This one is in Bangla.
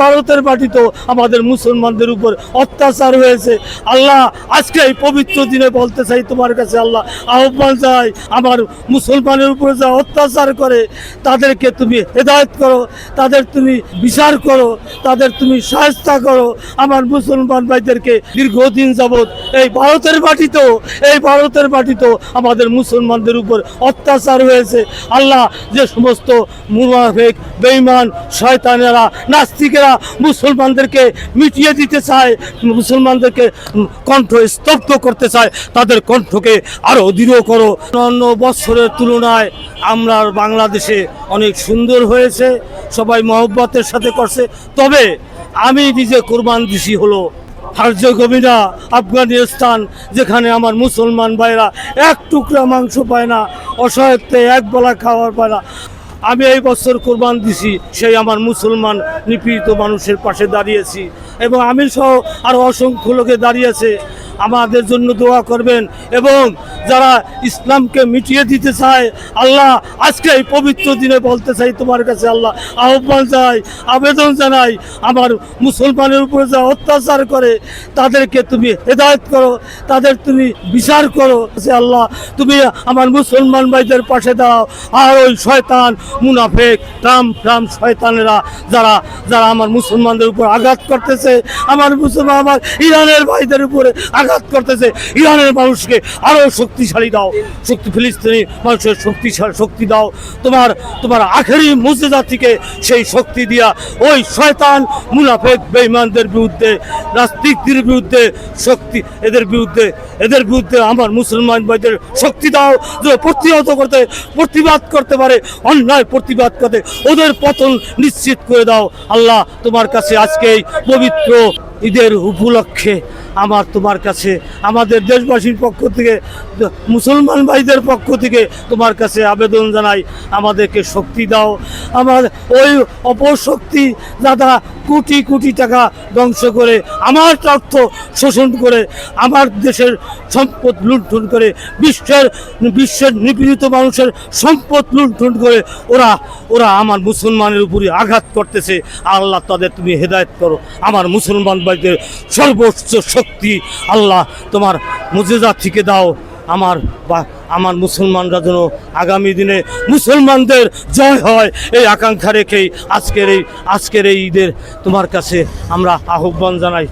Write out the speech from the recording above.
ভারতের মাটিতেও আমাদের মুসলমানদের উপর অত্যাচার হয়েছে। আল্লাহ আজকে এই পবিত্র দিনে বলতে চাই তোমার কাছে আল্লাহ আহ্বান চাই, আমার মুসলমানের উপরে যা অত্যাচার করে তাদেরকে তুমি হেদায়েত করো, তাদের তুমি বিচার করো, তাদের তুমি শায়েস্তা করো। আমার মুসলমান ভাইদেরকে দীর্ঘদিন যাবৎ এই ভারতের মাটিতেও আমাদের মুসলমানদের উপর অত্যাচার হয়েছে। আল্লাহ যে সমস্ত মুনাফিক বেঈমান শয়তানেরা নাস্তিকেরা মুসলমানদেরকে মিটিয়ে দিতে চায়, মুসলমানদেরকে কণ্ঠ স্তব্ধ করতে চায়, তাদের কণ্ঠকে আরও দৃঢ় করো। অন্য বৎসরের তুলনায় আমরা বাংলাদেশে অনেক সুন্দর হয়েছে, সবাই মহব্বতের সাথে করছে। তবে আমি নিজে কোরবান দিছি হলো হারজেগোভিনা আফগানিস্তান, যেখানে আমার মুসলমান ভাইরা এক টুকরা মাংস পায় না, অসহায়ত্বে এক বেলা খাওয়ার পায় না। আমি এই বছর কোরবান দিছি, সেই আমার মুসলমান নিপীড়িত মানুষের পাশে দাঁড়িয়েছি এবং আমি সহ আরও অসংখ্য লোকে দাঁড়িয়েছে। আমাদের জন্য দোয়া করবেন এবং যারা ইসলামকে মিটিয়ে দিতে চায়, আল্লাহ আজকে এই পবিত্র দিনে বলতে চাই তোমার কাছে আল্লাহ আহ্বান চাই, আবেদন জানাই, আমার মুসলমানের উপরে যা অত্যাচার করে তাদেরকে তুমি হেদায়েত করো, তাদের তুমি বিচার করো। আল্লাহ তুমি আমার মুসলমান ভাইদের পাশে দাও। আর ওই শয়তান মুনাফিক ট্রাম শয়তানেরা যারা যারা আমার মুসলমানদের উপর আঘাত করতেছে, আমার ইরানের ভাইদের উপরে আঘাত করতেছে, ইরানের মানুষকে আরো শক্তিশালী দাও, ফিলিস্তিনি মানুষের শক্তি দাও। তোমার আখেরি মুজিজা থেকে সেই শক্তি দিয়া ওই শয়তান মুনাফিক বেঈমানদের বিরুদ্ধে, নাস্তিকদের বিরুদ্ধে শক্তি, এদের বিরুদ্ধে আমার মুসলমান ভাইদের শক্তি দাও, যে প্রতিবাদ করতে পারে, অন্যায় প্রতিবাদ করতে ওদের পতন নিশ্চিত করে দাও। আল্লাহ তোমার কাছে আজকে এই পবিত্র ঈদের উপলক্ষে আমার তোমার কাছে আমাদের দেশবাসীর পক্ষ থেকে, মুসলমান ভাইদের পক্ষ থেকে তোমার কাছে আবেদন জানাই, আমাদেরকে শক্তি দাও। আমার ওই অপশক্তি যারা কোটি কোটি টাকা ধ্বংস করে, আমার অর্থ শোষণ করে, আমার দেশের সম্পদ লুণ্ঠন করে, বিশ্বের নিপীড়িত মানুষের সম্পদ লুণ্ঠন করে ওরা আমার মুসলমানের উপরে আঘাত করতেছে। আল্লাহ তাদের তুমি হেদায়েত করো। আমার মুসলমান ভাইদের সর্বোচ্চ শক্তি আল্লাহ তোমার মুজিজা থেকে দাও। আমার মুসলমানরা যেন আগামী দিনে মুসলমানদের জয় হয়, এই আকাঙ্ক্ষা রেখেই আজকের এই ঈদের তোমার কাছে আমরা আহ্বান জানাই।